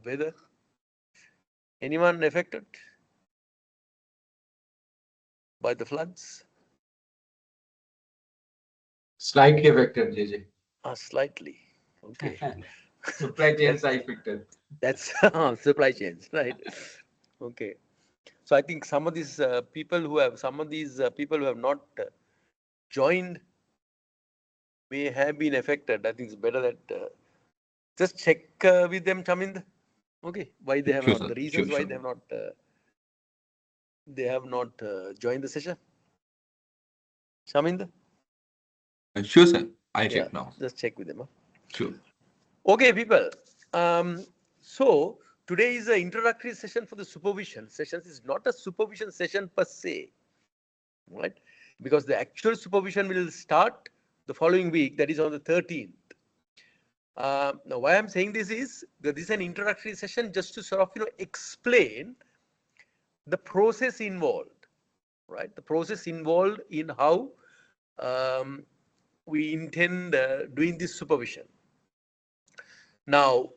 weather. Anyone affected by the floods? Slightly affected, JJ. Slightly. Okay. Supply chains are affected. That's supply chains, right? Okay. So I think some of these people who have not joined may have been affected. I think it's better that just check with them, Chamind. Okay, why they have Sure, not, sir. the reasons Sure, why sure. they have not joined the session. Chamind? Sure, sir. I'll Yeah, check now. just check with them. Huh? Sure. Okay, people. So today is an introductory session for the supervision sessions. It's not a supervision session per se, right? Because the actual supervision will start the following week, that is on the 13th. Now, why I'm saying this is that this is an introductory session just to sort of explain the process involved, right? The process involved in how we intend doing this supervision. Now,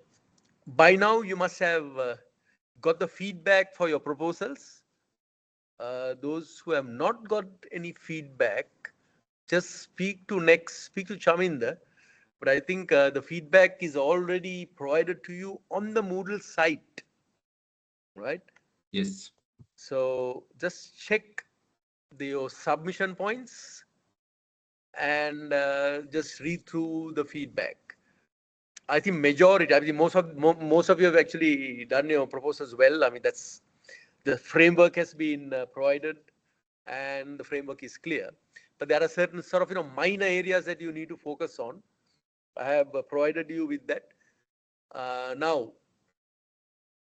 by now you must have got the feedback for your proposals. Those who have not got any feedback, just speak to Chaminda. But I think the feedback is already provided to you on the Moodle site, right? Yes. So just check your submission points and just read through the feedback. I think most of you have actually done your proposals well. I mean, that's the framework has been provided, and the framework is clear. But there are certain sort of minor areas that you need to focus on. I have provided you with that. Now,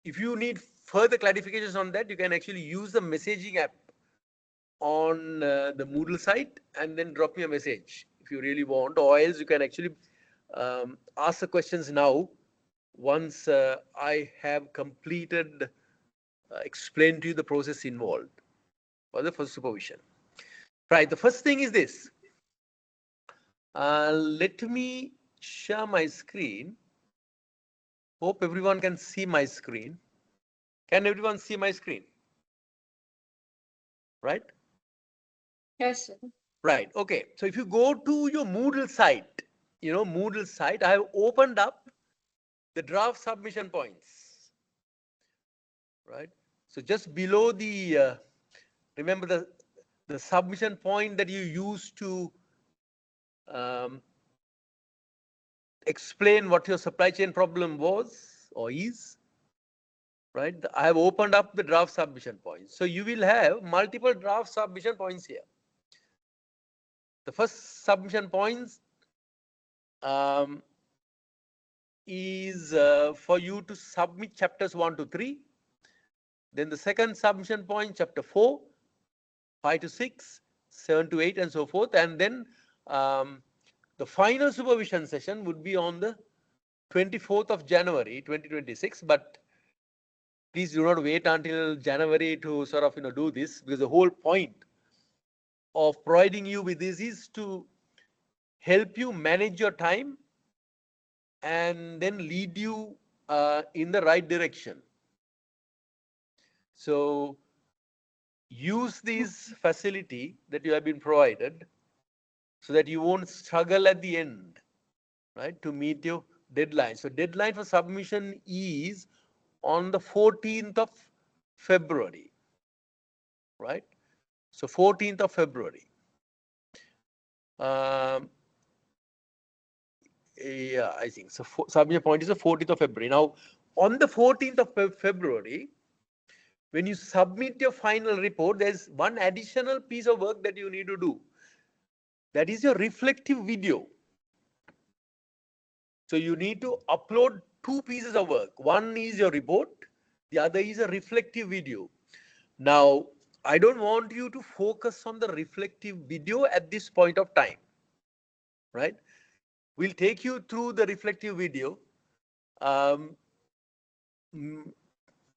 if you need further clarifications on that, you can actually use the messaging app on the Moodle site and then drop me a message if you really want, or else you can actually ask the questions now once I have completed explained to you the process involved for the first supervision. Right, the first thing is this. Let me share my screen. Hope everyone can see my screen. Can everyone see my screen? Right? Yes, sir. Right. Okay. So if you go to your Moodle site, Moodle site, I have opened up the draft submission points. Right. So just below the, remember the submission point that you use to explain what your supply chain problem was or is. Right. I have opened up the draft submission points. So you will have multiple draft submission points here. The first submission points is for you to submit chapters 1 to 3. Then the second submission point, chapter 4, 5 to 6, 7 to 8, and so forth. And then the final supervision session would be on the 24th of January 2026. But please do not wait until January to sort of do this, because the whole point of providing you with this is to help you manage your time and then lead you in the right direction. So use this facility that you have been provided so that you won't struggle at the end, right, to meet your deadline. So deadline for submission is on the 14th of February, right? So 14th of February. Yeah, I think so. Submission point is the 14th of February. Now, on the 14th of February, when you submit your final report, there's one additional piece of work that you need to do. That is your reflective video. So you need to upload two pieces of work. One is your report, the other is a reflective video. Now, I don't want you to focus on the reflective video at this point of time, right? We'll take you through the reflective video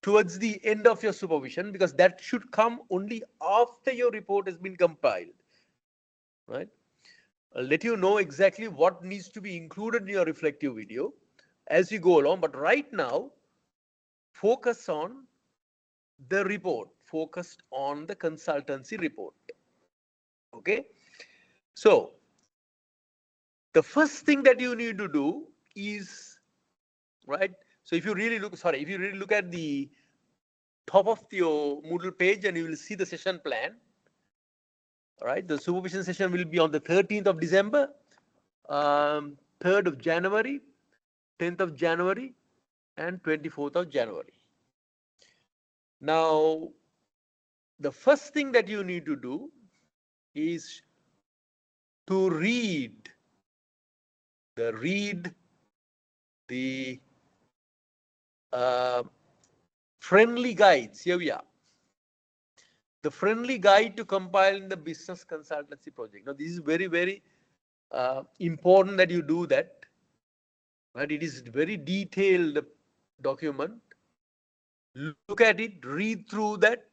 towards the end of your supervision, because that should come only after your report has been compiled, right? I'll let you know exactly what needs to be included in your reflective video as you go along. But right now, focus on the report, focused on the consultancy report. Okay. So the first thing that you need to do is, right? So if you really look at the top of your Moodle page, and you will see the session plan. All right. The supervision session will be on the 13th of December, 3rd of January, 10th of January, and 24th of January. Now, the first thing that you need to do is to read the friendly guides. Here we are. The friendly guide to compiling the business consultancy project. Now, this is very, very important that you do that. Right? It is very detailed document. Look at it, read through that.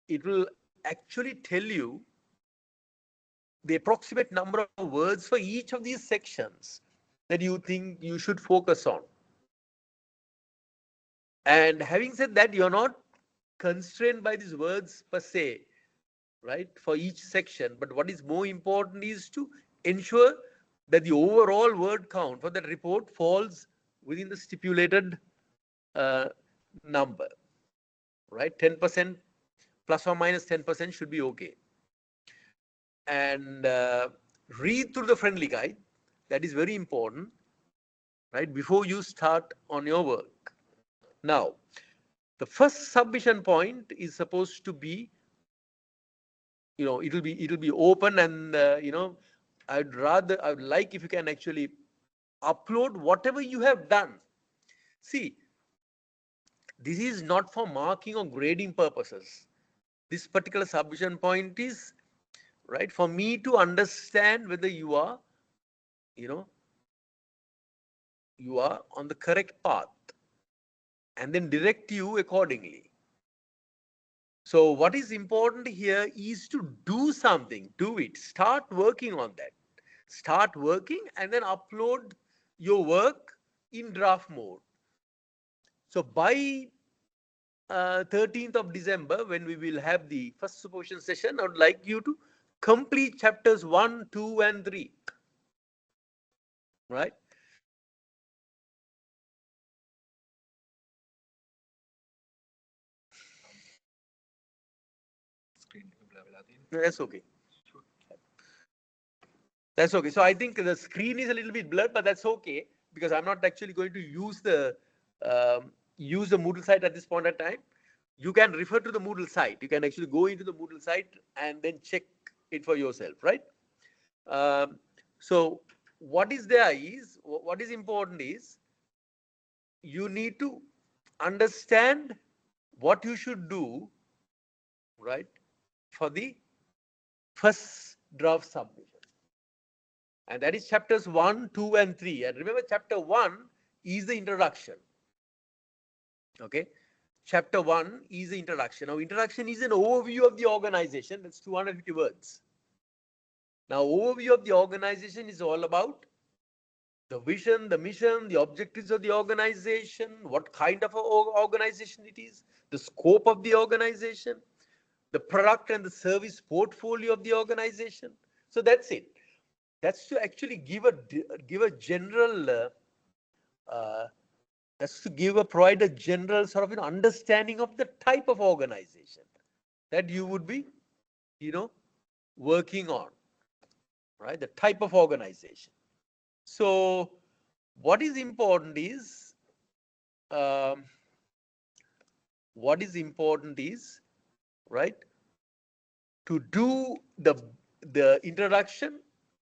It will actually tell you the approximate number of words for each of these sections that you think you should focus on. And having said that, you're not constrained by these words per se, right, for each section. But what is more important is to ensure that the overall word count for that report falls within the stipulated number, right? 10% plus or minus 10% should be okay. And read through the friendly guide. That is very important, right, before you start on your work. Now, the first submission point is supposed to be, it'll be open, and I would like if you can actually upload whatever you have done. See, this is not for marking or grading purposes. This particular submission point is, right, for me to understand whether you are on the correct path, and then direct you accordingly. So what is important here is to do something, do it, start working on that, start working, and then upload your work in draft mode. So by 13th of December, when we will have the first supervision session, I would like you to complete chapters 1, 2, and 3. Right? That's okay. That's okay. So I think the screen is a little bit blurred, but that's okay, because I'm not actually going to use the Moodle site at this point in time. You can refer to the Moodle site. You can actually go into the Moodle site and then check it for yourself, right? So what is important is you need to understand what you should do, right, for the first draft submission. And that is chapters 1, 2, and 3. And remember, chapter 1 is the introduction. Okay. Chapter 1 is the introduction. Now, introduction is an overview of the organization. That's 250 words. Now, overview of the organization is all about the vision, the mission, the objectives of the organization, what kind of organization it is, the scope of the organization, the product and the service portfolio of the organization. So that's it. That's to actually give a general, provide a general sort of an understanding of the type of organization that you would be, working on, right? The type of organization. So what is important is, right, to do the introduction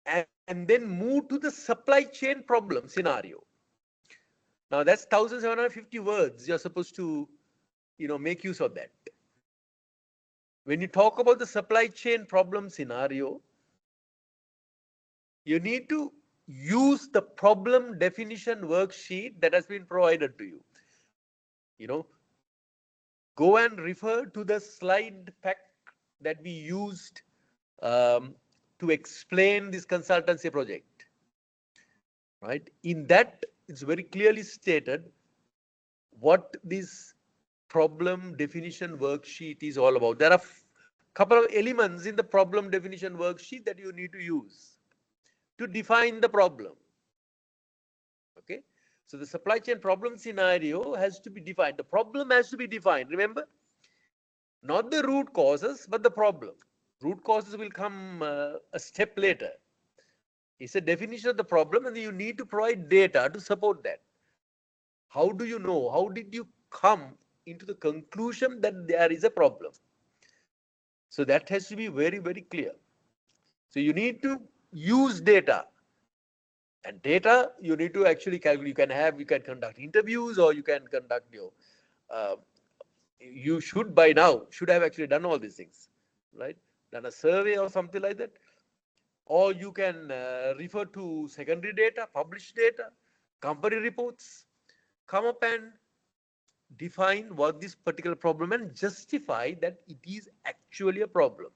and then move to the supply chain problem scenario. Now that's 1,750 words. You're supposed to, make use of that. When you talk about the supply chain problem scenario, you need to use the problem definition worksheet that has been provided to you. Go and refer to the slide pack that we used to explain this consultancy project. Right? In that it's very clearly stated what this problem definition worksheet is all about. There are couple of elements in the problem definition worksheet that you need to use to define the problem. Okay, so the supply chain problem scenario has to be defined. The problem has to be defined. Remember, not the root causes, but the problem. Root causes will come a step later. It's a definition of the problem, and you need to provide data to support that. How do you know? How did you come into the conclusion that there is a problem? So that has to be very, very clear. So you need to use data. And data, you need to actually calculate. You can conduct interviews, or you can conduct your, you should by now, should have actually done all these things, right? Done a survey or something like that. Or you can refer to secondary data, published data, company reports, come up and define what this particular problem and justify that it is actually a problem.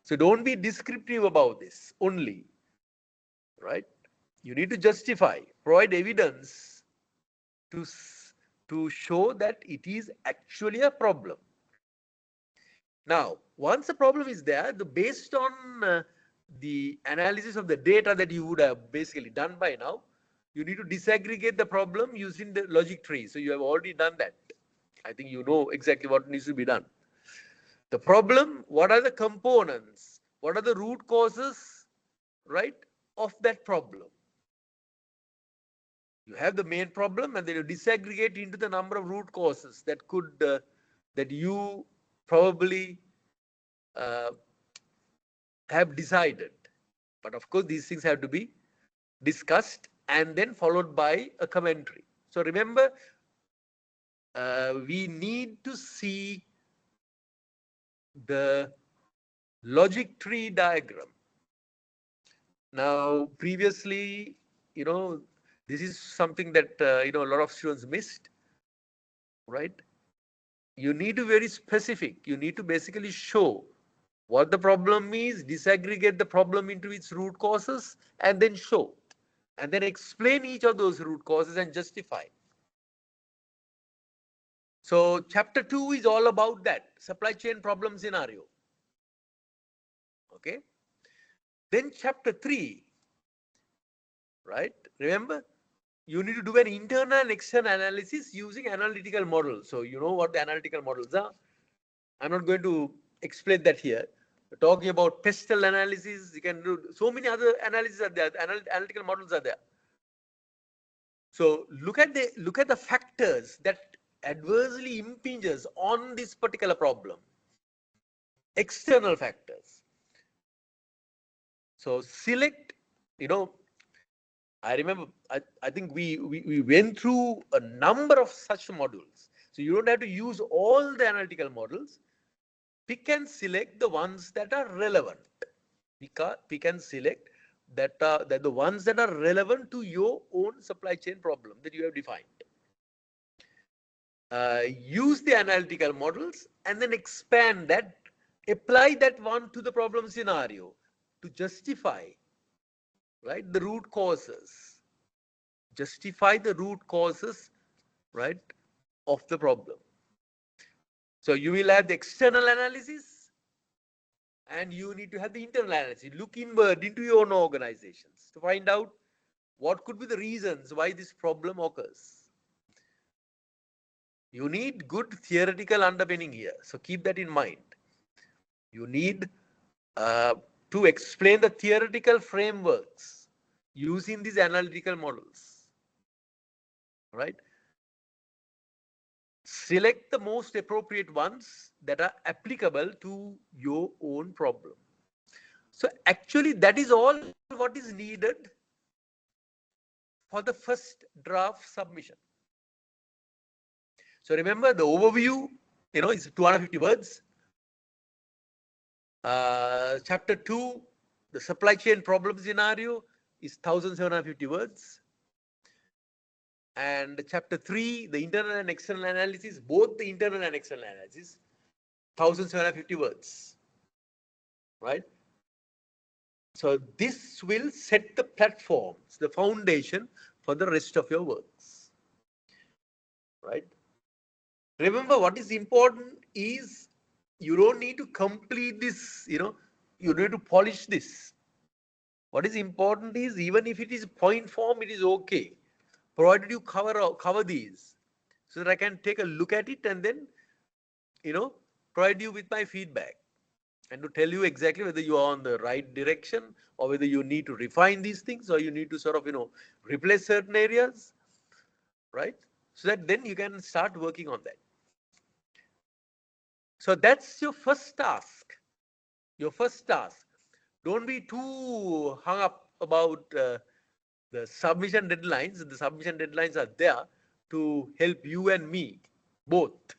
So don't be descriptive about this only, right? You need to justify, provide evidence to show that it is actually a problem. Now, once a problem is there, based on the analysis of the data that you would have basically done by now, you need to disaggregate the problem using the logic tree. So you have already done that. I think you know exactly what needs to be done. The problem, what are the components? What are the root causes, right, of that problem? You have the main problem, and then you disaggregate into the number of root causes that could, that you probably have decided. But of course, these things have to be discussed and then followed by a commentary. So remember, we need to see the logic tree diagram. Now, previously, this is something that, a lot of students missed, right? You need to be very specific. You need to basically show what the problem is, disaggregate the problem into its root causes, and then show. And then explain each of those root causes and justify. So chapter 2 is all about that, supply chain problem scenario. Okay. Then chapter 3, right? Remember, you need to do an internal and external analysis using analytical models. So you know what the analytical models are. I'm not going to explain that here. We're talking about pestle analysis. You can do so many other analyses are there. Analytical models are there. So look at the factors that adversely impinges on this particular problem. External factors. So select, I remember, I think we went through a number of such modules. So you don't have to use all the analytical models. Pick and select the ones that are relevant. Pick and select that the ones that are relevant to your own supply chain problem that you have defined. Use the analytical models and then expand that, apply that one to the problem scenario to justify, right, the root causes. Justify the root causes, right, of the problem. So you will have the external analysis and you need to have the internal analysis. Look inward into your own organizations to find out what could be the reasons why this problem occurs. You need good theoretical underpinning here. So keep that in mind. You need to explain the theoretical frameworks using these analytical models, right? Select the most appropriate ones that are applicable to your own problem. So actually that is all what is needed for the first draft submission. So remember the overview, is 250 words. Chapter 2, the supply chain problem scenario is 1750 words. And chapter 3, the internal and external analysis, both the internal and external analysis, 1750 words, right? So this will set the platforms, the foundation for the rest of your works, right? Remember, what is important is you don't need to complete this, you need to polish this. What is important is, even if it is point form, it is okay, provided you cover these, so that I can take a look at it and then, provide you with my feedback and to tell you exactly whether you are on the right direction or whether you need to refine these things or you need to sort of, replace certain areas, right? So that then you can start working on that. So that's your first task. Your first task. Don't be too hung up about the submission deadlines. The submission deadlines are there to help you and me both,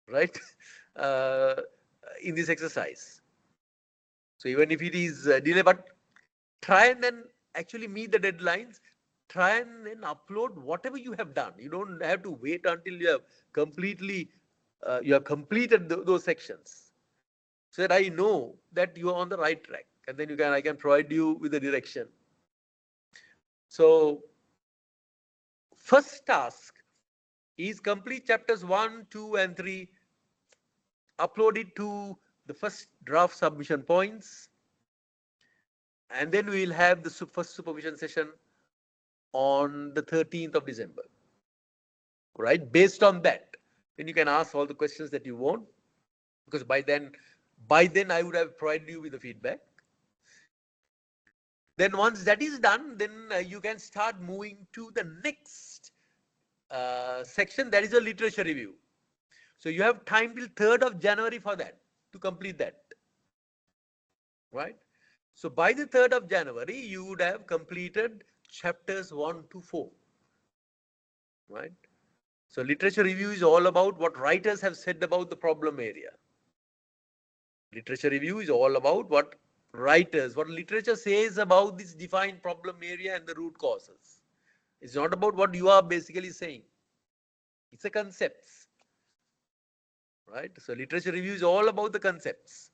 right? Uh, in this exercise. So even if it is delay, but try and then actually meet the deadlines. Try and then upload whatever you have done. You don't have to wait until you have completely you have completed those sections, so that I know that you are on the right track, and then I can provide you with the direction. So first task is complete chapters 1, 2, and 3. Upload it to the first draft submission points, and then we will have the first supervision session on the 13th of December. Right? Based on that, then you can ask all the questions that you want, because by then I would have provided you with the feedback. Then once that is done, then you can start moving to the next section, that is a literature review. So you have time till 3rd of January for that, to complete that. Right? So by the 3rd of January, you would have completed chapters 1 to 4. Right? So literature review is all about what writers have said about the problem area. Literature review is all about what literature says about this defined problem area and the root causes. It's not about what you are basically saying. It's a concepts. Right? So literature review is all about the concepts.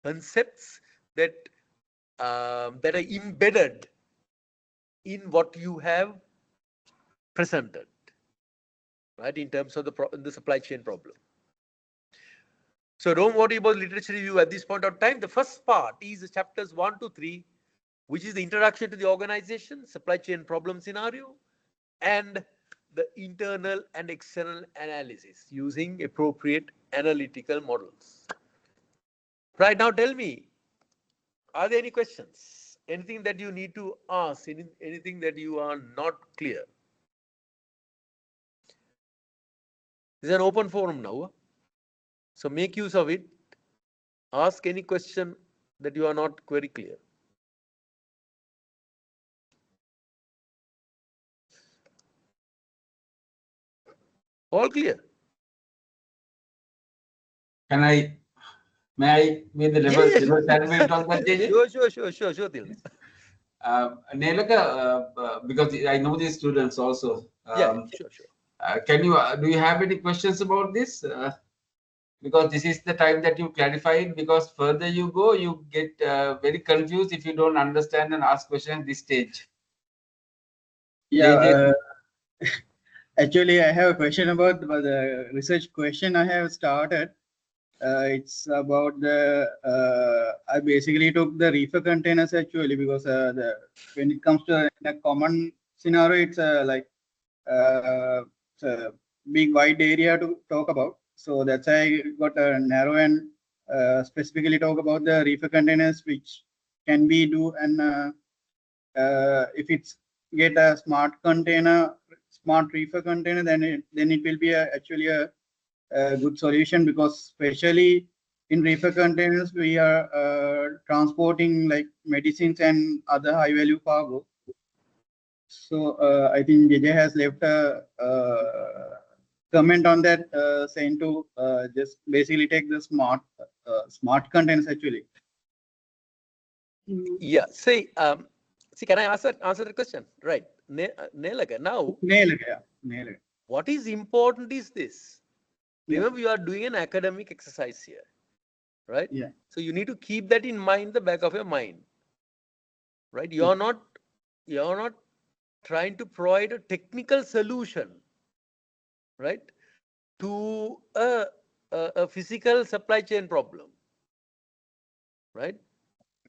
Concepts that are embedded in what you have presented, right, in terms of the supply chain problem. So don't worry about literature review at this point of time. The first part is chapters 1 to 3, which is the introduction to the organization, supply chain problem scenario, and the internal and external analysis using appropriate analytical models. Right, now tell me, are there any questions? Anything that you need to ask? Anything that you are not clear? This is an open forum now. So make use of it. Ask any question that you are not very clear. All clear? May I with the level and talk that, JJ? Sure, Tilak. Nelaka, because I know these students also. Sure. Do you have any questions about this? Because this is the time that you clarify it, because further you go, you get very confused if you don't understand and ask questions at this stage. Yeah, actually, I have a question about the research question I have started. It's about I basically took the reefer containers actually, because when it comes to a common scenario, it's it's a big wide area to talk about. So that's why I got a narrow and specifically talk about the reefer containers, which can be do, and if it's get a smart reefer container, then it will be actually a good solution, because especially in reefer containers we are transporting like medicines and other high value cargo. So I think JJ has left a comment on that, saying to just basically take the smart containers actually. Yeah. See, can I answer the question? Right. Nelaka, now, Nail it. what is important is this. Remember, you are doing an academic exercise here, right? Yeah. So you need to keep that in mind, the back of your mind, right? You are not trying to provide a technical solution, right, to a physical supply chain problem, right?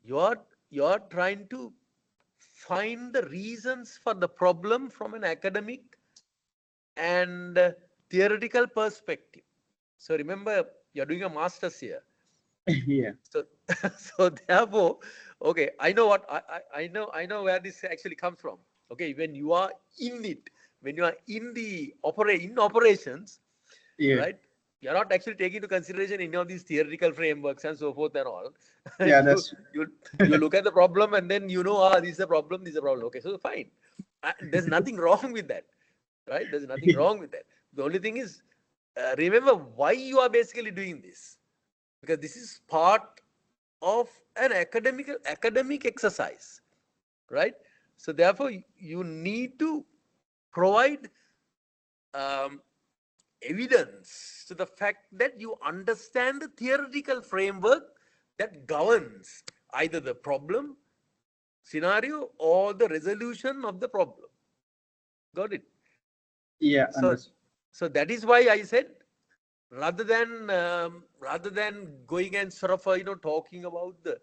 You're trying to find the reasons for the problem from an academic and theoretical perspective. So remember, you're doing a master's here. Yeah. So, so therefore, okay, I know what I know where this actually comes from. Okay, when you are in it, when you are in the operations, Yeah. right? You're not actually taking into consideration any of these theoretical frameworks and so forth and all. Yeah, you, that's you look at the problem and then you know, this is a problem, this is a problem. Okay, so fine. There's nothing wrong with that, right? There's nothing wrong with that. The only thing is, remember why you are basically doing this, because this is part of an academic exercise, right? So therefore, you need to provide um, evidence to the fact that you understand the theoretical framework that governs either the problem scenario or the resolution of the problem. Got it? yeah, So, understood. so that is why I said, rather than going and sort of talking about the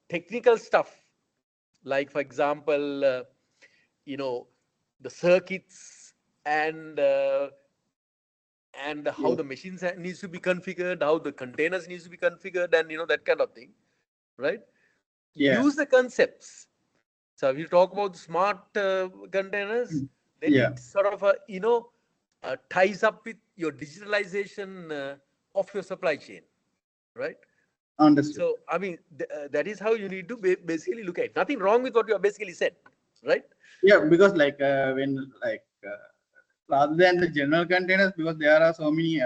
technical stuff, like for example, you know, the circuits and how Yeah. the machines needs to be configured, how the containers needs to be configured, and that kind of thing, right? Yeah. Use the concepts. So if you talk about smart containers, then Yeah. it sort of ties up with your digitalization of your supply chain, right? Understood. So I mean, that is how you need to basically look at it. Nothing wrong with what you have basically said, right? Yeah, because like when like rather than the general containers, because there are so many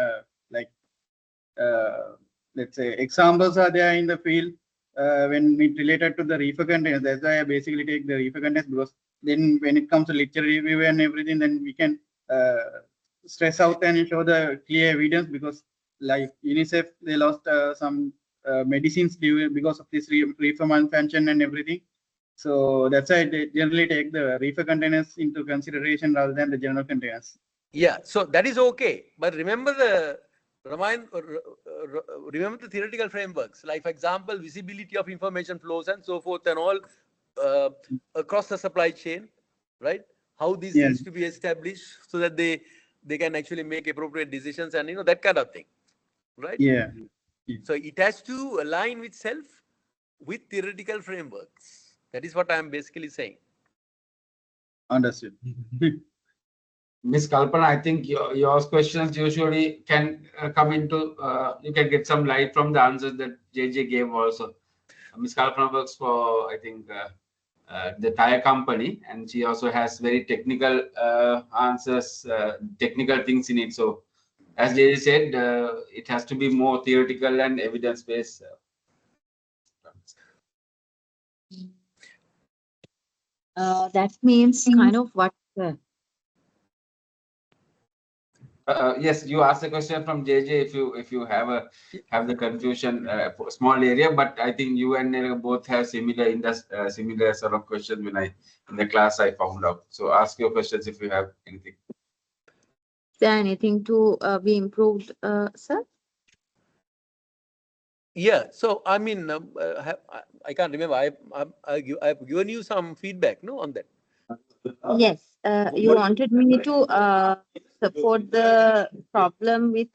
like uh, let's say examples are there in the field when it related to the reefer containers. That's why I basically take the reefer containers, because then when it comes to literature review and everything, then we can stress out and show the clear evidence, because like UNICEF, they lost some medicines because of this reefer malfunction and everything. So that's why they generally take the reefer containers into consideration rather than the general containers. Yeah, so that is okay. But remember the theoretical frameworks, like for example, visibility of information flows and so forth and all uh, across the supply chain, right? How this Yeah. needs to be established so that they can actually make appropriate decisions and that kind of thing, right? Yeah. So it has to align with self with theoretical frameworks. That is what I am basically saying. Understood. Miss Kalpana, I think your questions usually can come into, you can get some light from the answers that JJ gave also. Miss Kalpana works for, I think, the tire company, and she also has very technical answers, technical things in it. So, as JJ said, it has to be more theoretical and evidence-based. That means kind of what? Yes, you asked a question from JJ if you have the confusion small area, but I think you and Nera both have similar sort of questions when in the class I found out. So ask your questions if you have anything. Is there anything to be improved, sir? Yeah, so I mean, I can't remember. I've given you some feedback, no, on that. Yes, you wanted me to support the problem with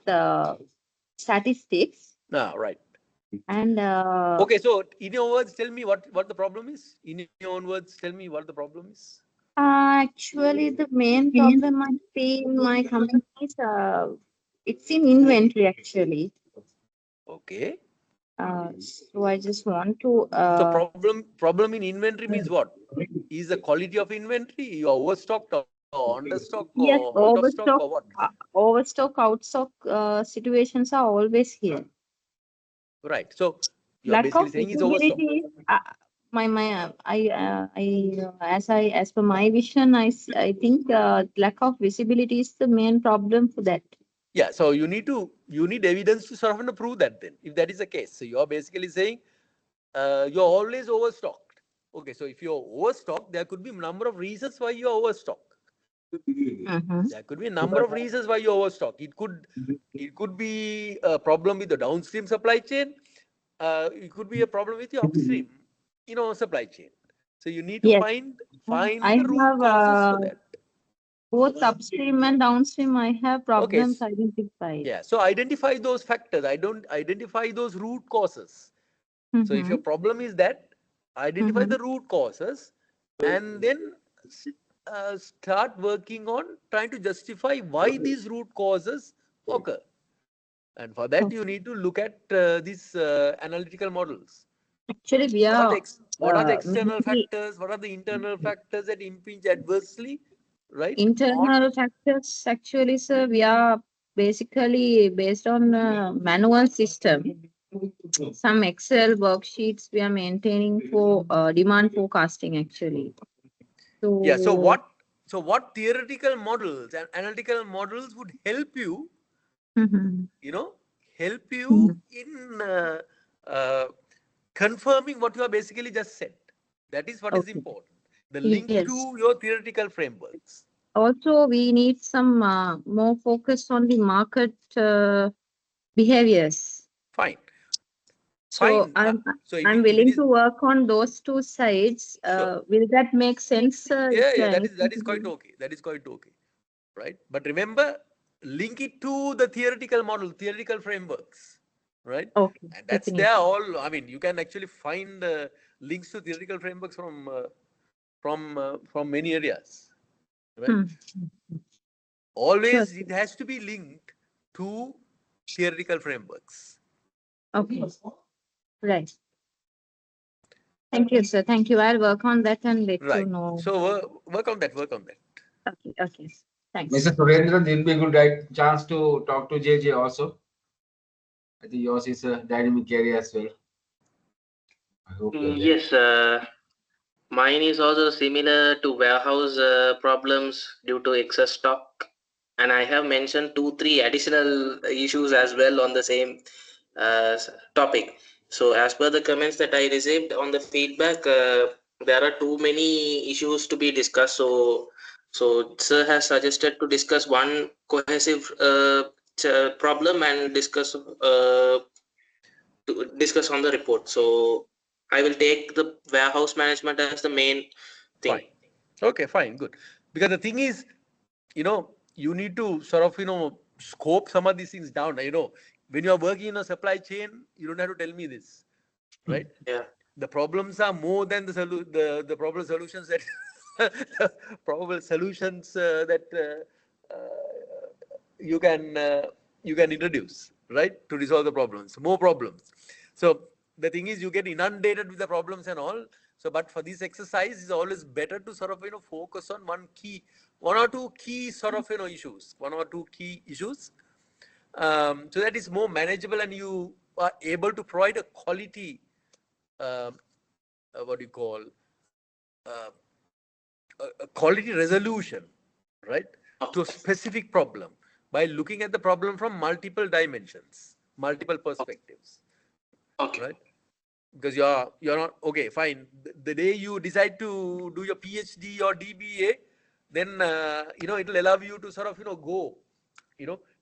statistics Ah, right. and Okay, so in your words, tell me what the problem is. In your own words, tell me what the problem is. actually the main problem I see in my company is it's in inventory actually. Okay. So I just want to So problem in inventory means what? Is the quality of inventory? You are overstocked or understocked yes, or out of stock or what? overstock, outstock situations are always here. Right. So you are Lack basically of saying it's overstock. visibility is as per my vision, I think lack of visibility is the main problem for that. Yeah. So you need evidence to sort of prove that then, if that is the case. So you are basically saying you're always overstocked. Okay, so if you're overstocked, there could be a number of reasons why you're overstocked. There could be a number of reasons why you're overstocked. It could be a problem with the downstream supply chain. It could be a problem with the upstream, supply chain. So you need to Yes. find I the root have causes for that. both upstream and downstream. I have problems identified. Yeah. So identify those factors. I don't identify those root causes. So if your problem is that, identify the root causes, and then start working on trying to justify why these root causes occur. And for that, you need to look at these analytical models. Actually, we are What are the external mainly factors? What are the internal factors that impinge adversely, right? internal factors. Actually, sir, we are basically based on manual system. Some Excel worksheets we are maintaining for demand forecasting actually. So Yeah. So what theoretical models and analytical models would help you, help you in confirming what you are basically just said. That is what is important. The link to your theoretical frameworks. Also, we need some more focus on the market behaviors. Fine. So Fine. I'm willing to work on those two sides. Sure. Will that make sense? Yeah, that is quite okay. That is quite okay, right? But remember, link it to the theoretical model, theoretical frameworks, right? Okay. And that's Definitely. there all. I mean, you can actually find links to theoretical frameworks from many areas, right? Always it has to be linked to theoretical frameworks. Okay. Right. Thank you, sir. Thank you. I'll work on that and let you know. So work on that. Okay. Okay. Thanks. Mr. Surendra, this will be a good chance to talk to JJ also. I think yours is a dynamic area as well. I hope Yes, mine is also similar to warehouse problems due to excess stock. And I have mentioned 2-3 additional issues as well on the same topic. So as per the comments that I received on the feedback, there are too many issues to be discussed. So sir has suggested to discuss one cohesive problem and discuss on the report. So I will take the warehouse management as the main thing. Fine. Okay, fine, good. Because the thing is, you need to sort of, scope some of these things down. When you are working in a supply chain, you don't have to tell me this, right? Yeah. The problems are more than the problem solutions that probable solutions that you can introduce, right, to resolve the problems. More problems. So the thing is, you get inundated with the problems and all. So, but for this exercise, it's always better to sort of focus on one or two key sort of issues, so that is more manageable and you are able to provide a quality. What do you call a quality resolution, right, to a specific problem by looking at the problem from multiple dimensions, multiple perspectives. Okay. Right? Because you're not okay. Fine. The day you decide to do your PhD or DBA, then it'll allow you to sort of go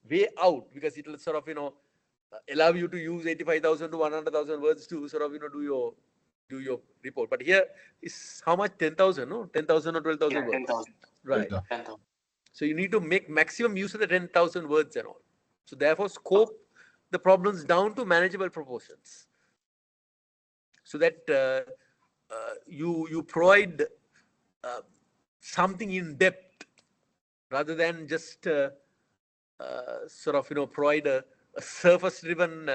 way out, because it'll sort of allow you to use 85,000 to 100,000 words to sort of do your report. But here is how much? 10,000, no? 10,000 or 12,000 words. 10,000. Right. 10,000. So you need to make maximum use of the 10,000 words and all. So therefore, scope the problems down to manageable proportions, so that you provide something in depth rather than just sort of provide a surface-driven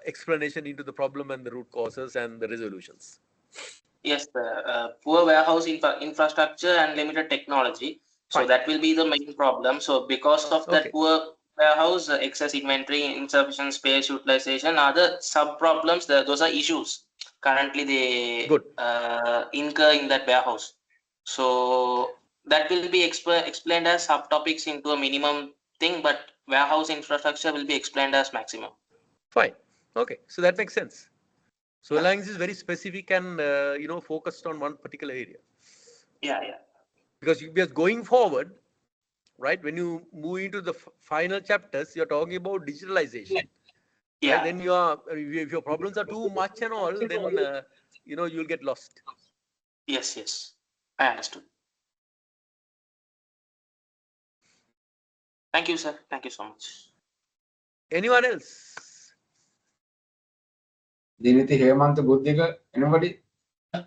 explanation into the problem and the root causes and the resolutions. Yes, poor warehouse infrastructure and limited technology. So Fine. that will be the main problem. So because of that poor warehouse, excess inventory, insufficient space utilization, other sub problems, those are issues currently they incur in that warehouse. So that will be explained as subtopics into a minimum thing, but warehouse infrastructure will be explained as maximum. Fine. Okay. So that makes sense. So long as it's very specific and focused on one particular area. Yeah. Because going forward, right, when you move into the final chapters, you're talking about digitalization. Yeah. Right? Then if your problems are too much and all, then you'll get lost. Yes. I understood. Thank you, sir. Thank you so much. Anyone else? Diniti, Hemant, Buddhika, anybody?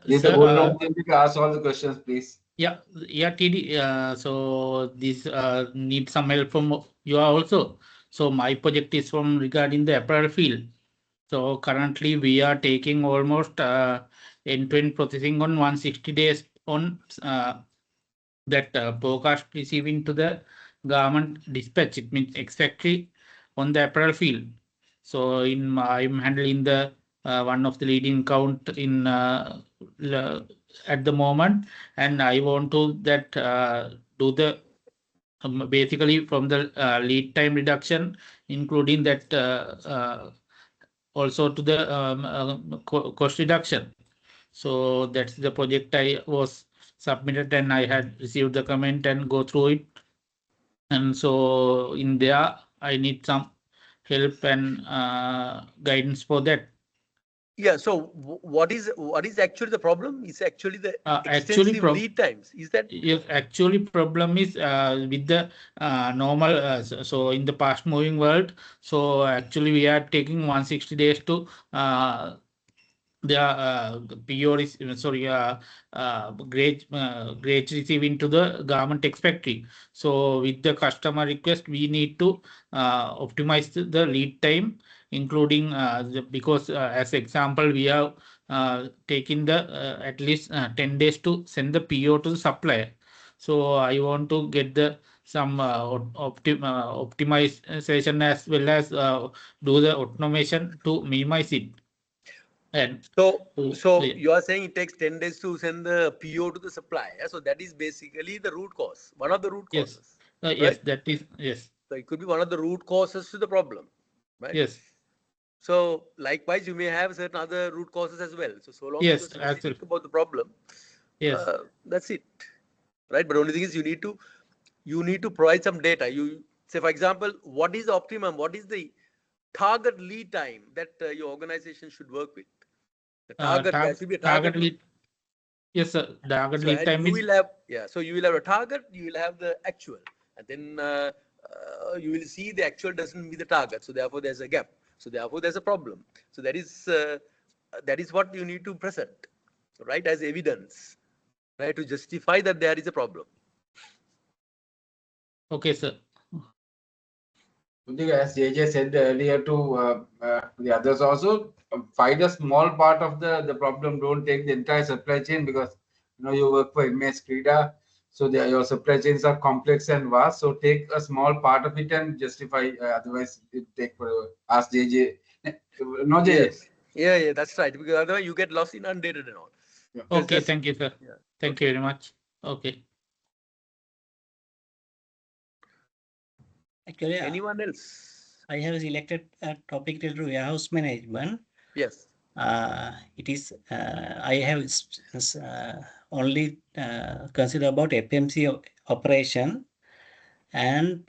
Leave the Sir, whole room, ask all the questions, please. yeah, TD. So this need some help from you also. So my project is from regarding the apparel field. So currently we are taking almost end-to-end processing on 160 days on that forecast receiving to the government dispatch. It means exactly on the apparel field. So I'm handling the one of the leading count in at the moment, and I want to that do the basically from the lead time reduction, including that also to the cost reduction. So that's the project I was submitted, and I had received the comment and go through it. And so in there, I need some help and guidance for that. Yeah. So what is actually the problem? Is actually the Actually, extensive lead times. Is that? Yes, actually problem is with the normal. So in the fast moving world, so actually we are taking 160 days to the PO grade receiving to the government expecting. So with the customer request, we need to optimize the lead time, including because as example, we have taken the at least 10 days to send the PO to the supplier. So I want to get the some optimization as well as do the automation to minimize it. And So yeah. you are saying it takes 10 days to send the PO to the supplier. So that is basically the root cause, one of the root Yes. causes. Yes, right? that is yes. So it could be one of the root causes to the problem, right? Yes. So likewise, you may have certain other root causes as well. So long as Yes, you're specific absolutely. about the problem, Yes. that's it, right? But only thing is you need to provide some data. You say, for example, what is the optimum? What is the target lead time that your organization should work with? The target, there should be a target. Lead. Yes, sir. Target So lead and time you is will have, so you will have a target, you will have the actual, and then you will see the actual doesn't meet the target. So therefore there's a gap. So therefore there's a problem. So that is what you need to present, right, as evidence, right, to justify that there is a problem. okay, sir. As JJ said earlier to the others also, find a small part of the problem. Don't take the entire supply chain, because you work for MS Krida, so your supply chains are complex and vast. So take a small part of it and justify. Otherwise, it take forever. Ask JJ. No, JJ. Yes. Yeah, that's right. Because otherwise you get lost in undated and all. Yeah. Okay, thank you, sir. Yeah. Thank you very much. Okay. Actually, Anyone else? I have selected a topic related to warehouse management. Yes. It is I have only consider about FMC operation, and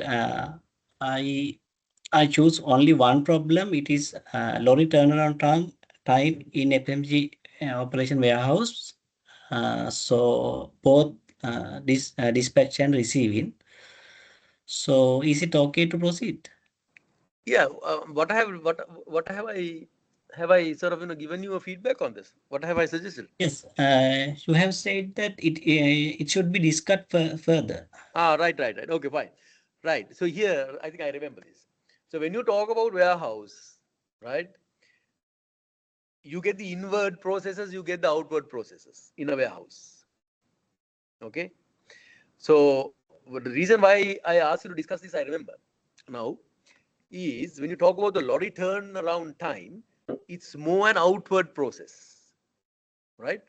I choose only one problem. It is lorry turnaround time in FMG operation warehouse. So both dispatch and receiving. So is it okay to proceed? Yeah. What have I sort of given you a feedback on this? What have I suggested? Yes, you have said that it should be discussed further. Right. Okay, fine. Right. So here, I think I remember this. So when you talk about warehouse, right, you get the inward processes, you get the outward processes in a warehouse. Okay. So the reason why I asked you to discuss this, I remember now, is when you talk about the lorry turnaround time, it's more an outward process, right?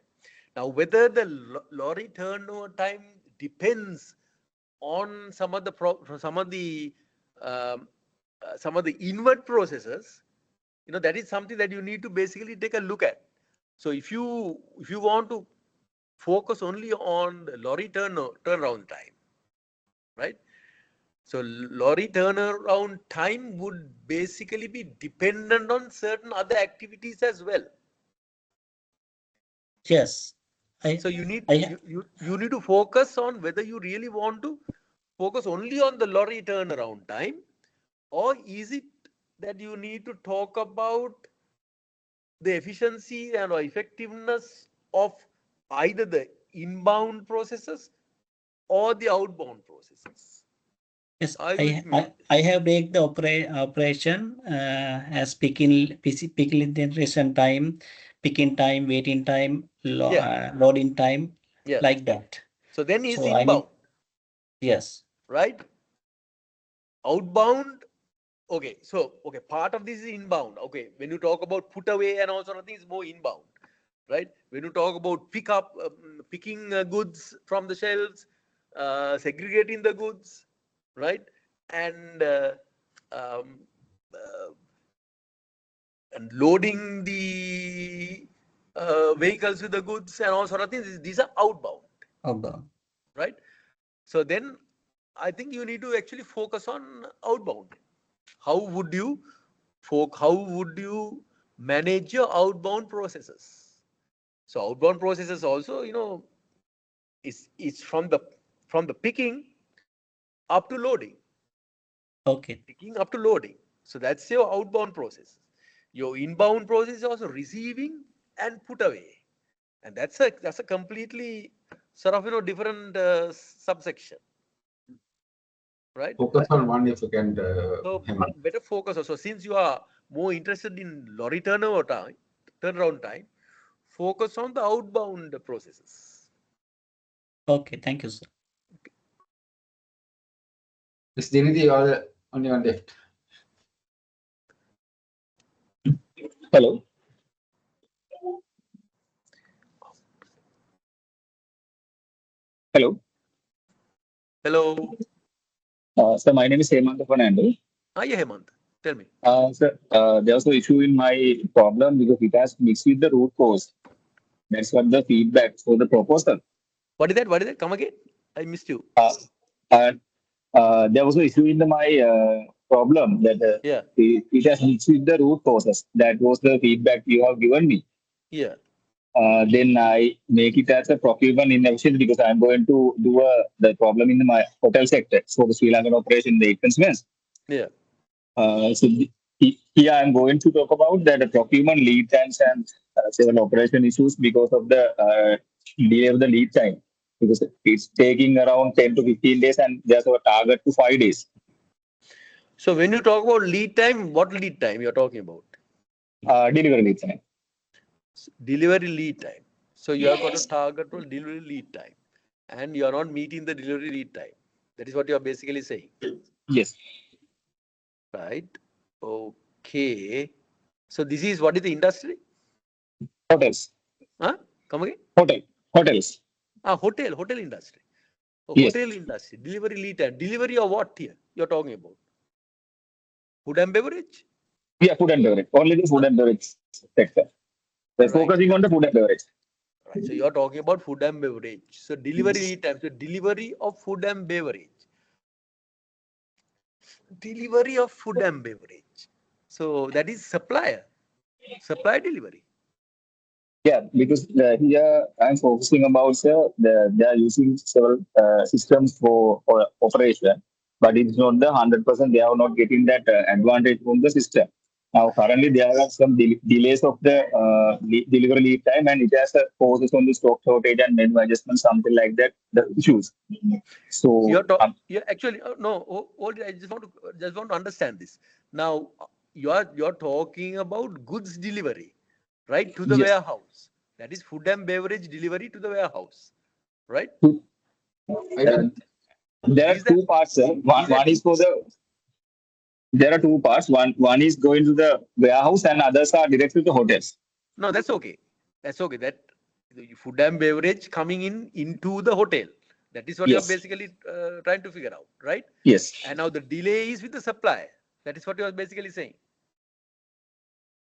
Now, whether the lorry turnover time depends on some of the inward processes, that is something that you need to basically take a look at. So if you want to focus only on the lorry turnaround time, right? So lorry turnaround time would basically be dependent on certain other activities as well. Yes. So you need I you need to focus on whether you really want to focus only on the lorry turnaround time, or is it that you need to talk about the efficiency and or effectiveness of either the inbound processes or the outbound processes. Yes, Are you with me? I have break the operation as picking generation time, picking time, waiting time, loading time, Yeah. like that. So then is So I inbound, need, yes. right? Outbound. Okay, so okay, part of this is inbound. Okay, when you talk about put away and all sort of things, more inbound, right? When you talk about picking goods from the shelves, segregating the goods, right, and um, uh, and loading the vehicles with the goods and all sort of things, these are outbound, Outbound. right? So then I think you need to actually focus on outbound. How would you manage your outbound processes? So outbound processes also, is from the picking up to loading. Okay. Picking up to loading. So that's your outbound process. Your inbound process is also receiving and put away. And that's a completely sort of different subsection. Right? Focus on one if you can. So better focus also. Since you are more interested in lorry turnaround time, focus on the outbound processes. Okay, thank you, sir. Ms. Diniti, you are the only one left. Hello. Hello. Hello. So my name is Hemant Fernando. Yeah, Hemant. Tell me. Sir, there was no issue in my problem because it has mixed with the root cause. That's what the feedback for the proposal. What is that? What is that? Come again? I missed you. And there was no issue in my problem that Yeah. it has mixed with the root causes. That was the feedback you have given me. Yeah. Then I make it as a procurement inefficient because I'm going to do the problem in my hotel sector for the Sri Lankan operation, the expense. Yeah. Here I'm going to talk about the procurement lead times and several operation issues because of the delay of the lead time. Because it's taking around 10 to 15 days and there's a target to 5 days. So when you talk about lead time, what lead time you're talking about? Delivery lead time. Delivery lead time. So you have got a target for delivery lead time and you are not meeting the delivery lead time. That is what you are basically saying. Yes. Right. Okay. So this is what is the industry? Hotels. Huh? Come again? Hotels. Hotel industry. Yes. Hotel industry. Delivery lead time. Delivery of what here you're talking about? Food and beverage? Yeah, food and beverage. Only the food and beverage sector. They're focusing on the food and beverage. Right. So you're talking about food and beverage. So delivery lead time. So delivery of food and beverage. Delivery of food and beverage. So that is supply delivery. Yeah, because here I'm focusing about they are using several systems for operation, but it's not the 100%. They are not getting that advantage from the system. Now, currently, there are some delays of the delivery lead time, and it has causes on the stock shortage and menu adjustment, something like that. The issues. So You're actually no. I just want to understand this. Now you're talking about goods delivery, right, to the yes. warehouse. That is food and beverage delivery to the warehouse, right? There are two parts. One is for the. There are two parts. One is going to the warehouse, and others are direct to the hotels. No, that's okay. That's okay. That the food and beverage coming into the hotel. That is what Yes. you're basically trying to figure out, right? Yes. And now the delay is with the supply. That is what you're basically saying.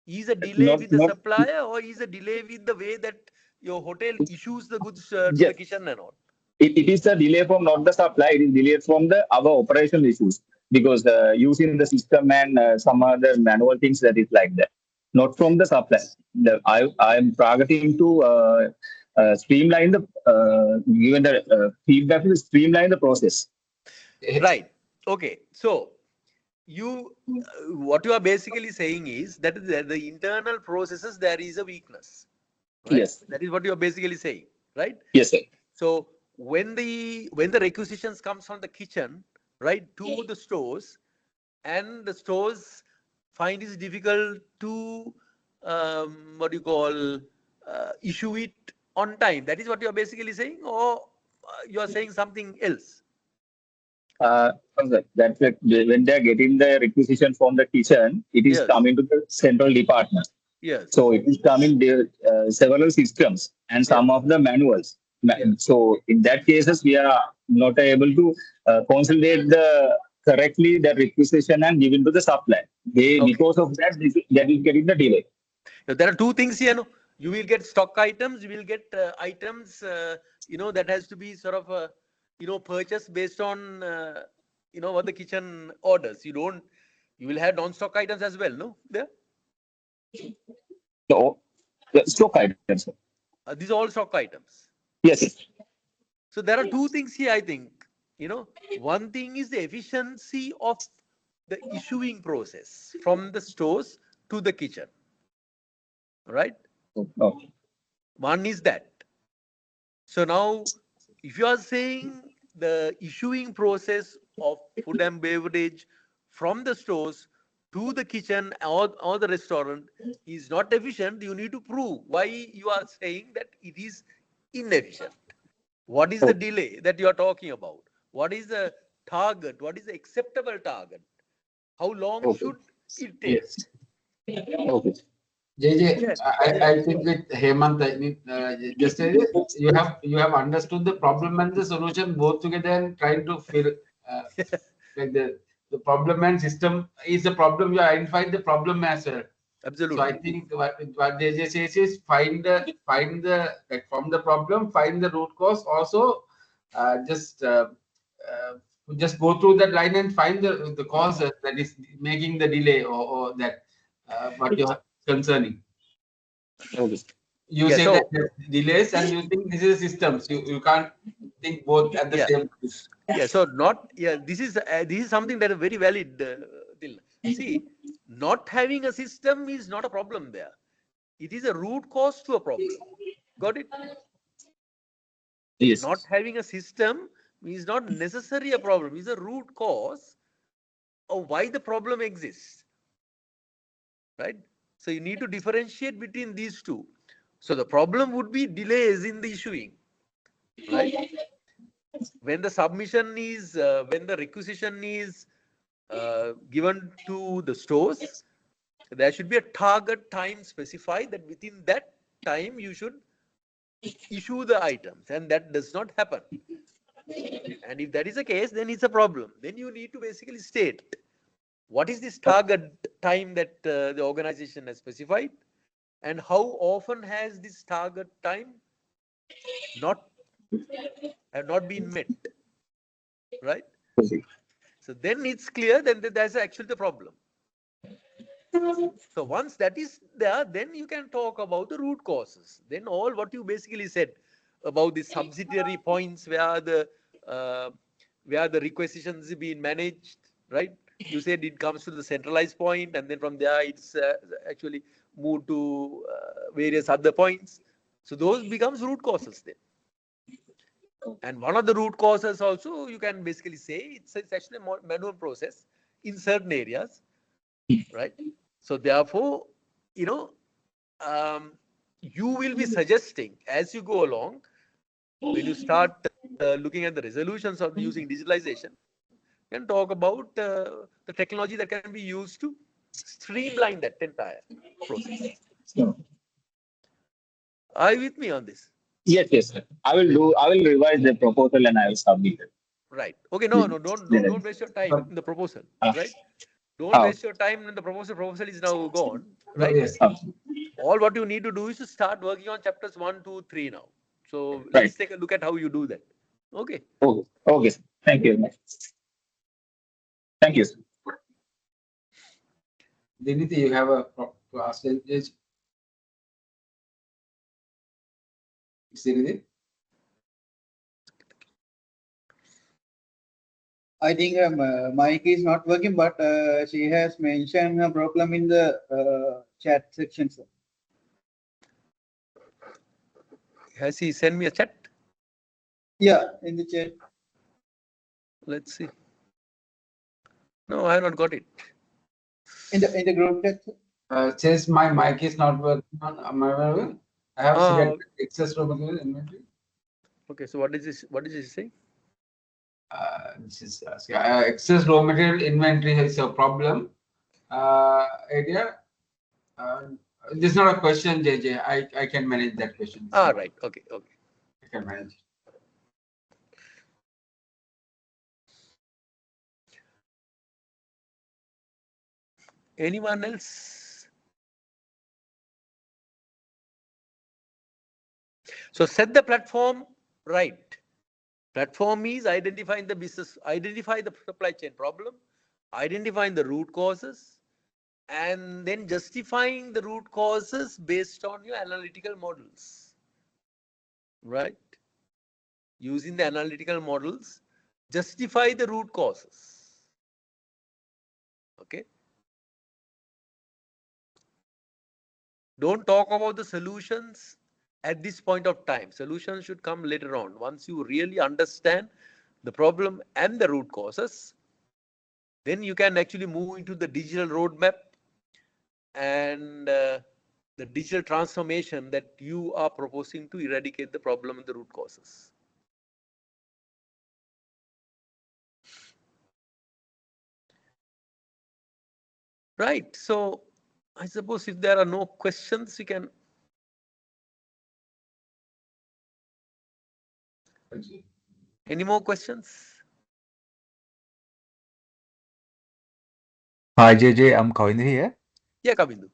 Is a delay Not, with the not, supplier, or is a delay with the way that your hotel issues the goods to yes. the kitchen and all? It is a delay from not the supply, it is delay from the our operational issues because using the system and some other manual things that is like that, not from the supply. I am targeting to streamline the given the feedback to streamline the process. Right. Okay. So you what you are basically saying is that the internal processes there is a weakness, right? Yes. That is what you are basically saying, right? Yes, sir. So when the requisitions comes from the kitchen, right, to the stores, and the stores find it difficult to what you call issue it on time. That is what you are basically saying, or you are saying something else? That's it. When they are getting the requisition from the kitchen, it is Yes. coming to the central department. Yes. So it is coming there several systems and some of the manuals. So in that cases, we are not able to consolidate the correctly the requisition and give it to the supply. Because of that, that is getting the delay. There are two things here. No? You will get stock items. You will get items. That has to be sort of purchased based on what the kitchen orders. You will have non-stock items as well. No, there. So the stock items. These are all stock items. Yes. So there are two things here. I think one thing is the efficiency of the issuing process from the stores to the kitchen. Right. Okay. One is that. So now, if you are saying the issuing process of food and beverage from the stores to the kitchen or the restaurant is not efficient, you need to prove why you are saying that it is inefficient. What is the delay that you are talking about? What is the target? What is the acceptable target? How long should it take? Yes. Okay. JJ, Yes. I think with Hemant, I mean, just you have understood the problem and the solution both together and trying to fill like the problem and system is the problem. You identified the problem as well. Absolutely. So I think what JJ says is find the like from the problem, find the root cause. Also, just go through that line and find the cause that is making the delay or that what you're concerning. Okay. You say that there's delays and you think this is systems. You can't think both at the same time. So this is something that is very valid. See, not having a system is not a problem there. It is a root cause to a problem. Got it? Yes. Not having a system is not necessarily a problem. It's a root cause of why the problem exists. Right? So you need to differentiate between these two. So the problem would be delays in the issuing. Right? When the submission is, when the requisition is given to the stores, there should be a target time specified that within that time you should issue the items, and that does not happen. And if that is the case, then it's a problem. Then you need to basically state what is this target time that the organization has specified, and how often has this target time not been met, right? So then it's clear that that's actually the problem. So once that is there, then you can talk about the root causes. Then all what you basically said about the subsidiary points where the requisitions being managed, right? You said it comes to the centralized point, and then from there it's actually moved to various other points. So those becomes root causes then. And one of the root causes also you can basically say it's actually a manual process in certain areas, right? So therefore, you will be suggesting as you go along, when you start looking at the resolutions of using digitalization, you can talk about the technology that can be used to streamline that entire process. Are you with me on this? Yes. I will revise the proposal and I will submit it. Right. Okay. No. Don't waste your time in the proposal. Right. Don't Oh. waste your time when the proposal is now gone, No, right? yes. All what you need to do is to start working on chapters 1, 2, 3 now. So Right. let's take a look at how you do that. Okay. Okay. Okay, sir. Thank you very much. Thank you, sir. Diniti, you have a class age? Diniti? I think mic is not working, but she has mentioned a problem in the chat section, sir. Has he sent me a chat? Yeah, in the chat. Let's see. No, I have not got it. In the group chat, sir. Says my mic is not working on I have Ah, selected excess raw material inventory. Okay, so what is this? What is this saying? This is excess raw material inventory is a problem area. This is not a question, JJ. I can manage that question. Ah, right. Okay, okay. I can manage. Anyone else? So set the platform right. Platform is identifying the business, identify the supply chain problem, identifying the root causes, and then justifying the root causes based on your analytical models. Right? Using the analytical models, justify the root causes. Okay? Don't talk about the solutions at this point of time. Solutions should come later on. Once you really understand the problem and the root causes, then you can actually move into the digital roadmap and the digital transformation that you are proposing to eradicate the problem and the root causes. Right. So I suppose if there are no questions, we can. Any more questions? Hi JJ, I'm Kavindu here. Yeah, Kavindu.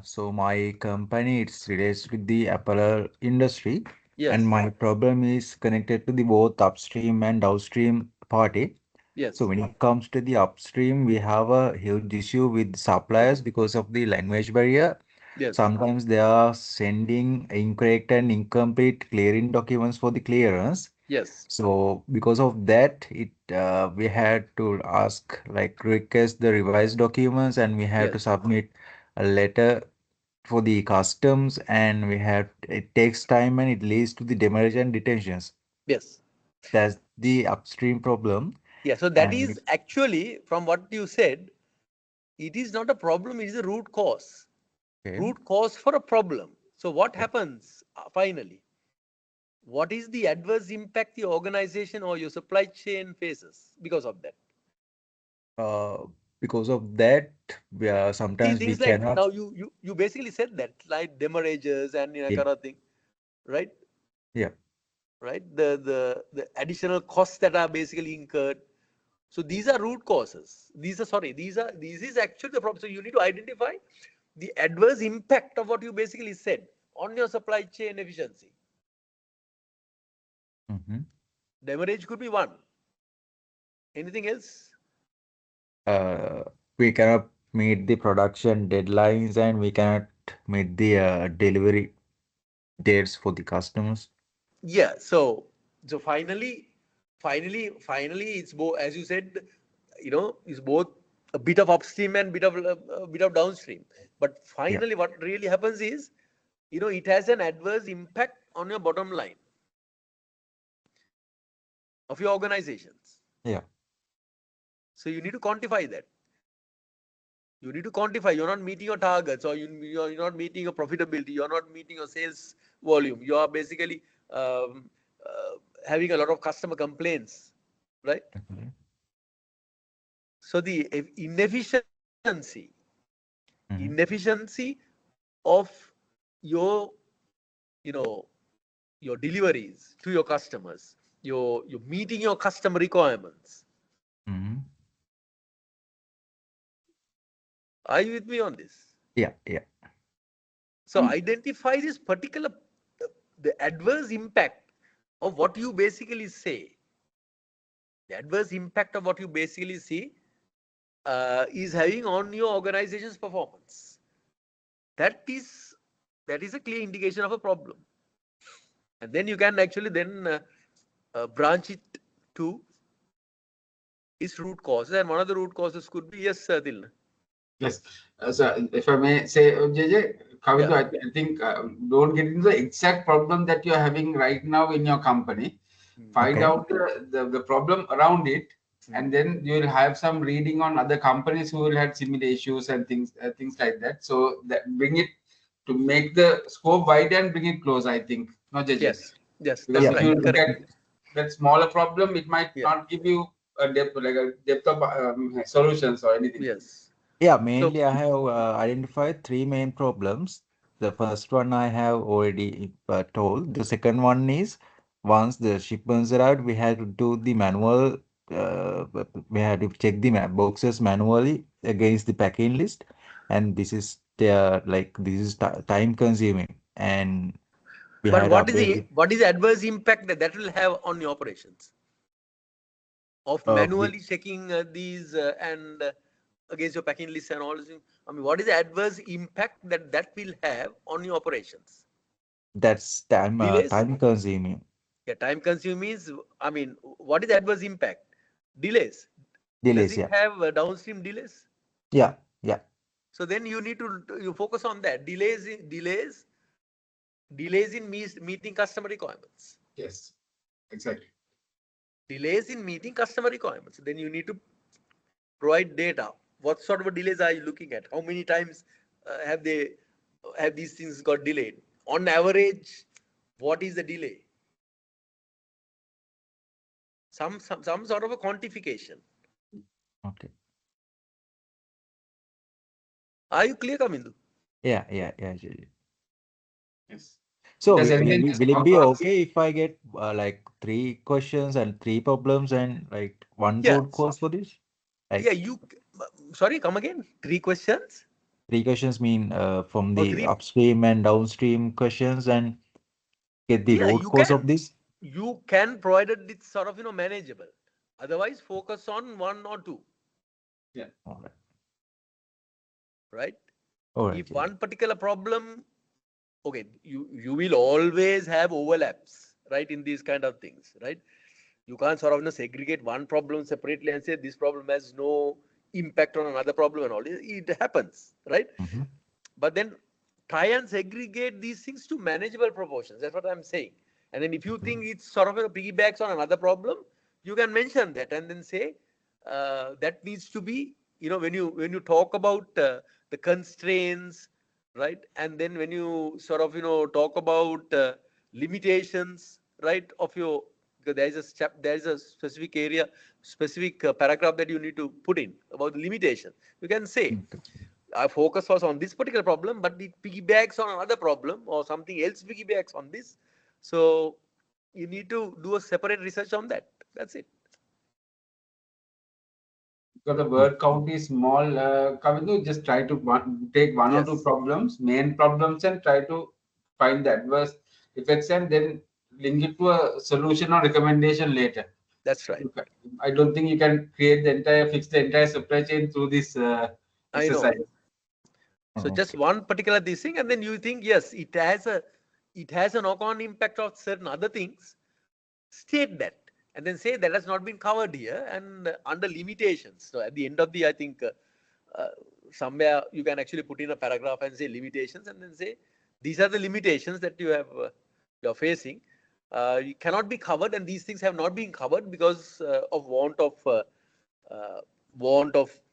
So my company it's relates with the apparel industry, Yes. and my problem is connected to the both upstream and downstream party. Yes. So when it comes to the upstream, we have a huge issue with suppliers because of the language barrier. Yes. Sometimes they are sending incorrect and incomplete clearing documents for the clearance. Yes. So because of that, we had to ask request the revised documents, and we had to Yes. submit a letter for the customs, and it takes time and it leads to the demurrage and detentions. Yes. That's the upstream problem. Yeah. So that And is actually, from what you said, it is not a problem, it is a root cause. Okay. Root cause for a problem. So what happens finally? What is the adverse impact the organization or your supply chain faces because of that? Because of that, See, sometimes we things like cannot. now you basically said that, like demurrages and Yeah. kind of thing, right? Yeah. Right. The additional costs that are basically incurred. So these are root causes. This is actually the problem. So you need to identify the adverse impact of what you basically said on your supply chain efficiency. Mm-hmm. Demurrage could be one. Anything else? We cannot meet the production deadlines, and we cannot meet the delivery dates for the customers. Yeah. So finally, it's both, as you said, it's both a bit of upstream and a bit of downstream. But finally, what really happens is, it has an adverse impact on your bottom line of your organizations. Yeah. So you need to quantify that. You need to quantify. You're not meeting your targets, or you're not meeting your profitability. You're not meeting your sales volume. You are basically having a lot of customer complaints, right? Mhm. So the inefficiency Mhm. of your, your deliveries to your customers, you're meeting your customer requirements. Mhm. Are you with me on this? Yeah, yeah. So identify this particular, the adverse impact of what you basically say. The adverse impact of what you basically see is having on your organization's performance. That is a clear indication of a problem. And then you can actually then branch it to its root causes. And one of the root causes could be, yes, Dilna. Yes. So if I may say, JJ, Kavitu, Yeah. I think don't get into the exact problem that you're having right now in your company. Find Okay. out the problem around it, and then you will have some reading on other companies who will have similar issues and things like that. So that bring it to make the scope wide and bring it close, I think. No, JJ? Yes, yes, Because that's if you right. look Correct. at that smaller problem, it might Yeah. not give you a depth, like a depth of solutions or anything. Yes. Yeah, mainly I have identified three main problems. The first one I have already told. The second one is once the shipments arrived, we had to do the manual, we had to check the boxes manually against the packing list. And this is this is time consuming. And we But had what is updated the adverse impact that will have on your operations of manually checking these and against your packing list and all this? I mean, what is the adverse impact that will have on your operations? that's Delays? time consuming. Yeah, time consuming means, I mean, what is the adverse impact? Delays. Does Delays, it yeah. have downstream delays? Yeah, yeah. So then you need to focus on that. Delays in meeting customer requirements. Yes, exactly. Delays in meeting customer requirements. Then you need to provide data. What sort of delays are you looking at? How many times have these things got delayed? On average, what is the delay? Some sort of a quantification. Okay. Are you clear, Kamindu? Yeah. Yes. So Does will anything it be okay if I get like three questions and three problems and like one Yeah. root cause for this? Like Yeah, sorry, come again. 3 questions. three questions mean from the Three. upstream and downstream questions and get the Yeah, root cause of this? you can provide it's sort of manageable. Otherwise, focus on 1 or 2. Yeah. All right. Right? All right. If one particular problem, okay, you will always have overlaps, right, in these kind of things, right? You can't sort of segregate one problem separately and say this problem has no impact on another problem and all. It happens, right? Mm-hmm. But then try and segregate these things to manageable proportions. That's what I'm saying. And then if you think it's sort of piggybacks on another problem, you can mention that and then say that needs to be, when you talk about the constraints, right? And then when you sort of talk about limitations, right, of your, because there is a specific area, specific paragraph that you need to put in about the limitation. You can say our focus was on this particular problem, but it piggybacks on another problem or something else piggybacks on this. So you need to do a separate research on that. That's it. Because the word count is small, Kavindu, just try to take one or two problems, main problems, and try to find the adverse effects and then link it to a solution or recommendation later. That's right. I don't think you can fix the entire supply chain through this exercise. I know. So just one particular this thing, and then you think, yes, it has a knock-on impact of certain other things. State that, and then say that has not been covered here, and under limitations. So at the end of I think somewhere you can actually put in a paragraph and say limitations, and then say these are the limitations that you're facing. You cannot be covered, and these things have not been covered because of want of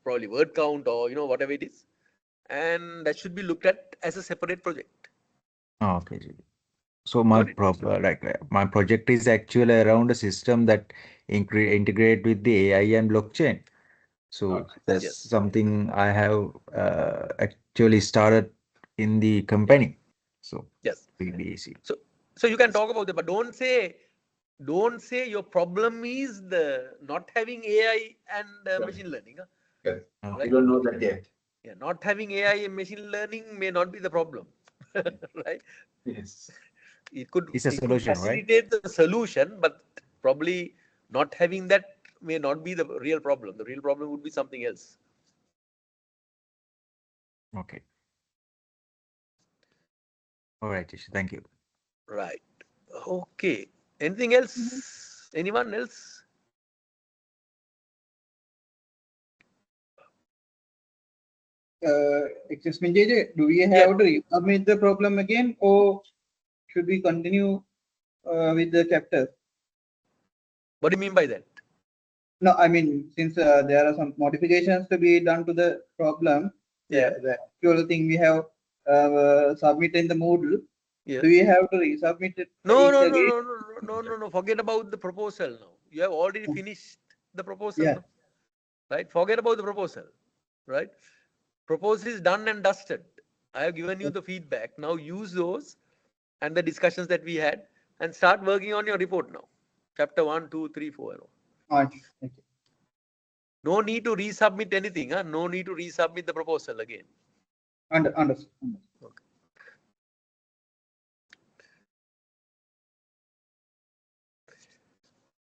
probably word count or whatever it is. And that should be looked at as a separate project. Okay. So my my project is actually around a system that integrate with the AI and blockchain. So that's something I have actually started in the company. So yes, really easy. So you can talk about it, but don't say your problem is the not having AI and machine learning. Right? You don't know that yet. Yeah, not having AI and machine learning may not be the problem, right? Yes. It could It's a solution, right? facilitate the solution, but probably not having that may not be the real problem. The real problem would be something else. Okay. All right, Ish, thank you. Right. Okay. Anything else? Anyone else? Excuse me, JJ, do we have to submit the problem again, or should we continue with the chapter? What do you mean by that? No, I mean, since there are some modifications to be done to the problem, the actual thing we have submitted in the Moodle, do we have to resubmit it? No. Forget about the proposal now. You have already finished the proposal, no? Right? Forget about the proposal, right? Proposal is done and dusted. I have given you the feedback. Now use those and the discussions that we had and start working on your report now. Chapter 1, 2, 3, 4. No need to resubmit anything. Huh? No need to resubmit the proposal again. Understood. Okay.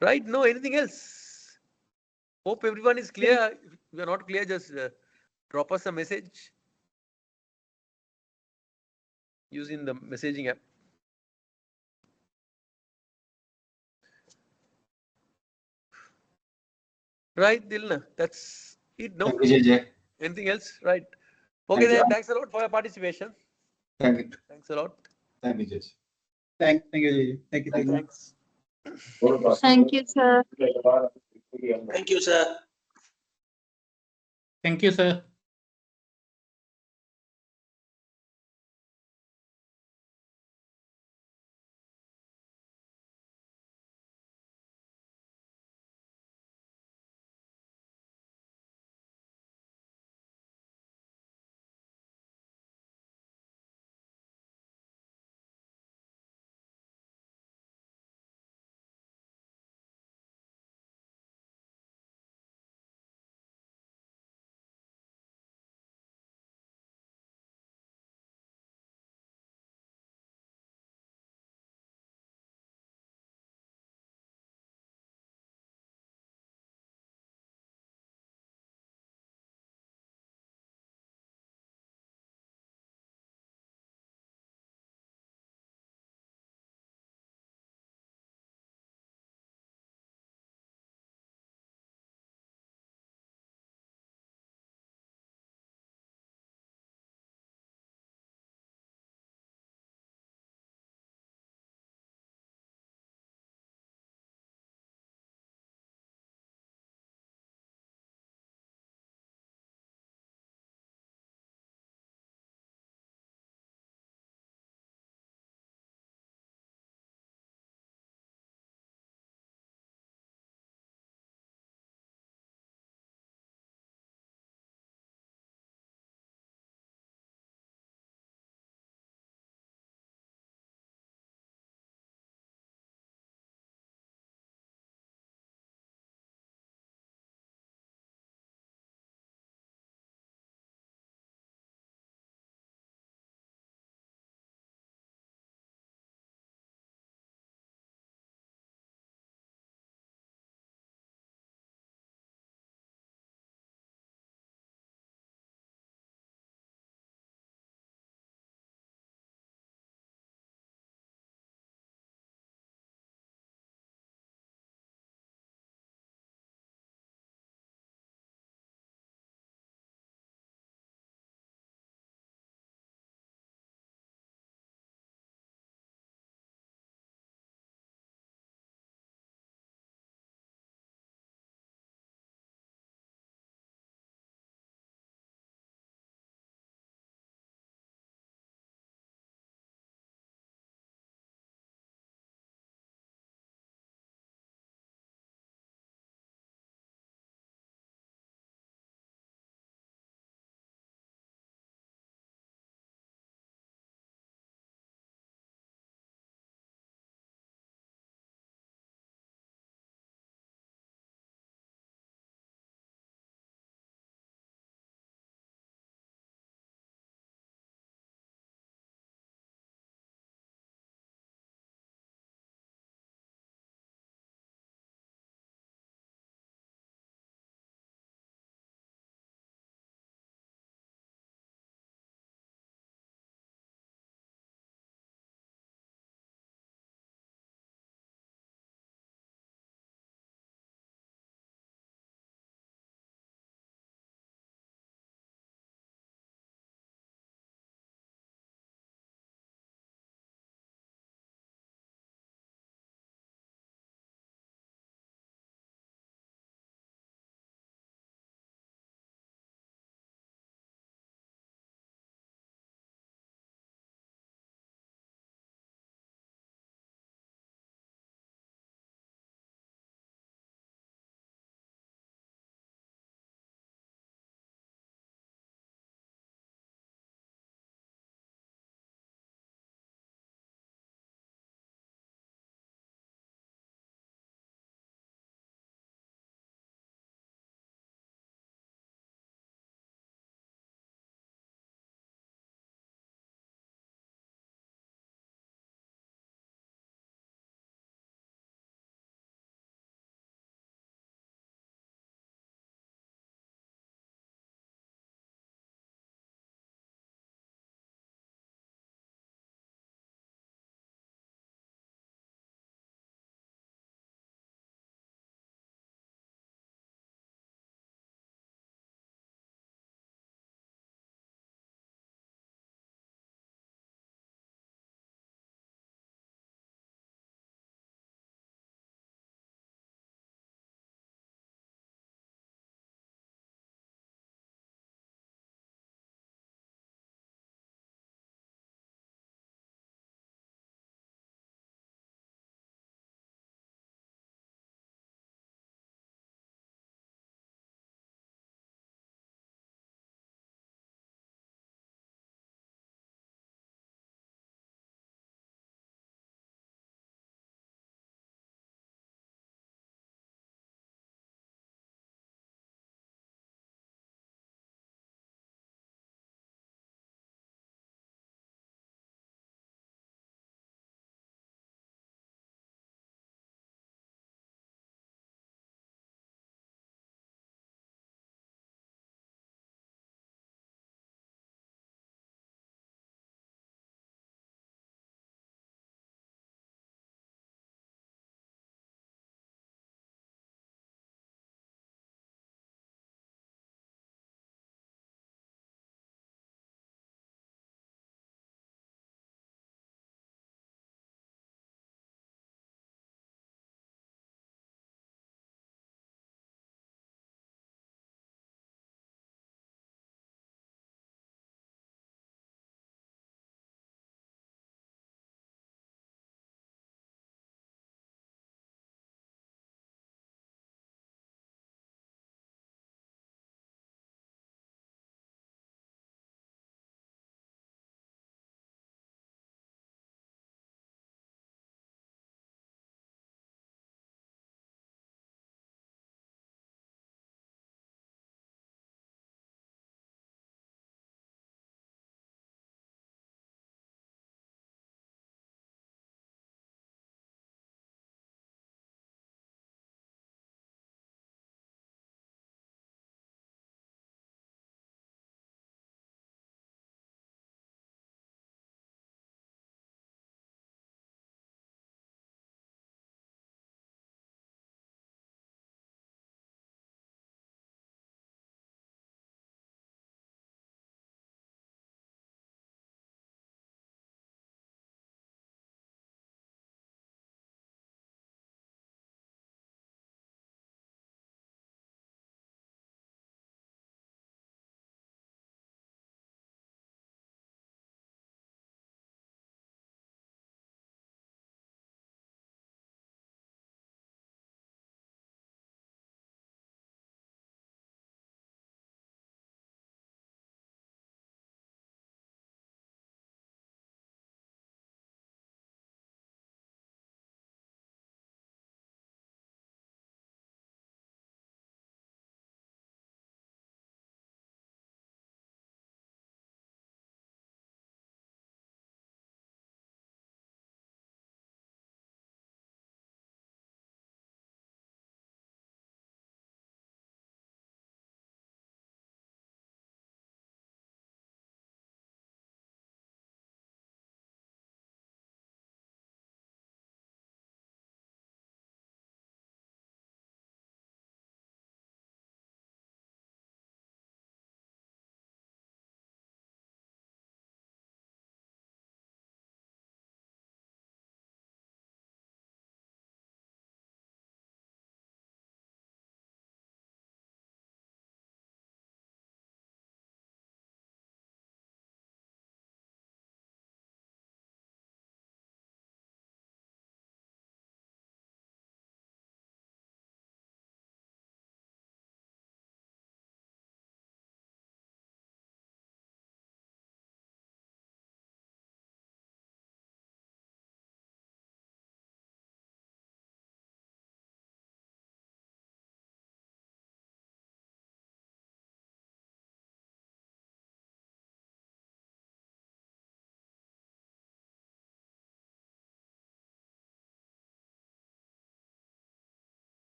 Right? No, anything else? Hope everyone is clear. If you are not clear, just drop us a message using the messaging app. Right, Dilna? That's it, no? Thank you, JJ. Anything else? Right. Okay, then thanks a lot for your participation. Thank you. Thanks a lot. Thank you, JJ. Thank you, JJ. Thank you. Thanks. Thank you, sir. Thank you, sir. Thank you, sir.